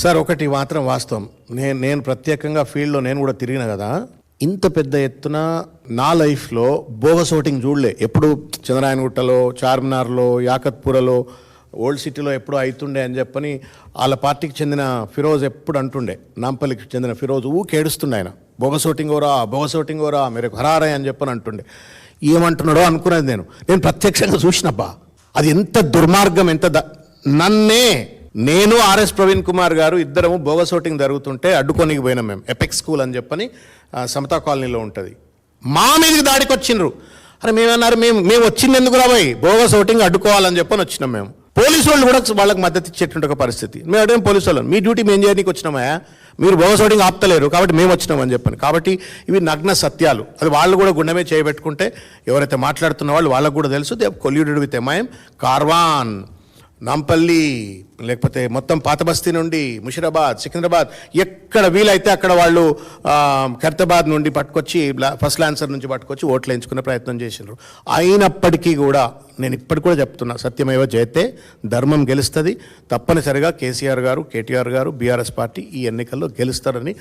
Sir ఒకటి మాత్రం వాస్తవం, నేను ప్రత్యేకంగా ఫీల్డ్లో నేను కూడా తిరిగిన కదా, ఇంత పెద్ద ఎత్తున నా లైఫ్లో బోగస్ ఓటింగ్ చూడలే. ఎప్పుడు చంద్రాయనగుట్టలో, చార్మినార్లో, యాకత్పురలో, ఓల్డ్ సిటీలో ఎప్పుడు అవుతుండే అని చెప్పని వాళ్ళ పార్టీకి చెందిన ఫిరోజ్ ఎప్పుడు అంటుండే, నాంపల్లికి చెందిన ఫిరోజ్ ఊకేడుస్తుండే ఆయన, బోగస్ ఓటింగ్ ఓరా మీరు హరారే అని చెప్పని అంటుండే. ఏమంటున్నాడో అనుకునేది నేను ప్రత్యక్షంగా చూసినబ్బా, అది ఎంత దుర్మార్గం, నేను ఆర్ఎస్ ప్రవీణ్ కుమార్ గారు ఇద్దరము బోగస్ ఓటింగ్ జరుగుతుంటే అడ్డుకోనికి పోయినాం మేము. ఎపెక్స్ స్కూల్ అని చెప్పని సమతా కాలనీలో ఉంటుంది. మా మీదకి దాడికి వచ్చిండ్రు. అరే మేమన్నారు, మేము వచ్చింది ఎందుకు రాబోయ్, బోగస్ ఓటింగ్ అడ్డుకోవాలని చెప్పని వచ్చినాం మేము. పోలీసు వాళ్ళు కూడా వాళ్ళకి మద్దతు ఇచ్చేటువంటి ఒక పరిస్థితి. మేము అడిగిన పోలీసు వాళ్ళని, మీ డ్యూటీ మేము చేయడానికి వచ్చినామా, మీరు బోగస్ ఓటింగ్ ఆపుతలేరు కాబట్టి మేము వచ్చినామని చెప్పని. కాబట్టి ఇవి నగ్న సత్యాలు. అది వాళ్ళు కూడా గుండెమే చేయబెట్టుకుంటే ఎవరైతే మాట్లాడుతున్న వాళ్ళు వాళ్ళకు కూడా తెలుసు. They colluded with MIM. Karwan, Nampally, లేకపోతే మొత్తం పాత బస్తీ నుండి ముషిరాబాద్, సికింద్రాబాద్, ఎక్కడ వీలైతే అక్కడ వాళ్ళు ఖైరతాబాద్ నుండి పట్టుకొచ్చి, ఫస్ట్ ల్యాన్సర్ నుంచి పట్టుకొచ్చి ఓట్లు వేయించుకునే ప్రయత్నం చేసినారు. అయినప్పటికీ కూడా నేను ఇప్పటికి కూడా చెప్తున్నా, సత్యమేవ జయతే, ధర్మం గెలుస్తుంది. తప్పనిసరిగా కేసీఆర్ గారు, కేటీఆర్ గారు, బీఆర్ఎస్ పార్టీ ఈ ఎన్నికల్లో గెలుస్తారని